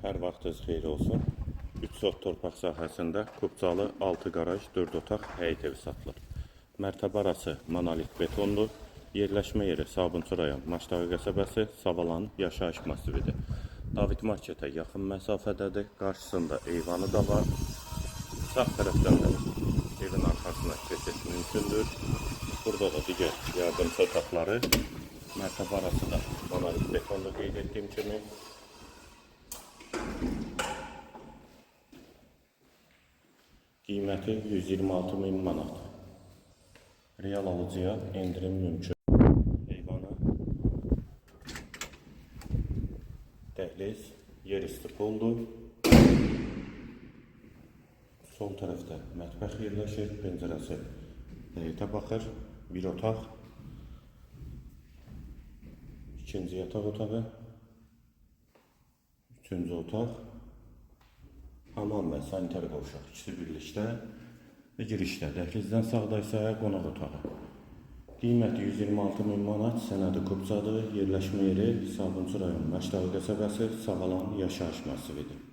Hər vaxtınız xeyir olsun. 3 sot torpaq sahəsində Kubcalı 6 qaraj 4 otaq həyət evi satılır. Mərtəbə arası monolit betonlu, yerləşmə yeri Sabunçu rayon Maşdağı qəsəbəsi, Savalan yaşayış masividir. David Marketə yaxın məsafədədir. Qarşısında eyvanı da var. Sağ tərəfdən də evin arxasına keçid mümkündür. Burada da digər yardımçı otaqları, mərtəbə arası da monolit betonlu qeyd etdiyim kimi. Qiyməti 126 min manat. Real alıcıya endirim mümkün. Eyvanı, dəhliz, yer üstü poldur. Sol tərəfdə mətbəx yerləşir, pəncərəsi həyətə baxır. Bir otaq, ikinci yataq otağı, üçüncü otaq, hamam və sanitar qovşaq ikisi birlikdə və girişdə. Dəhlizdən sağda isə qonaq otağı. Qiyməti 126 min manat, sənədi Kubcadır, yerləşmə yeri Sabunçu rayon Maşdağı qəsəbəsi, Savalan yaşayış masividir.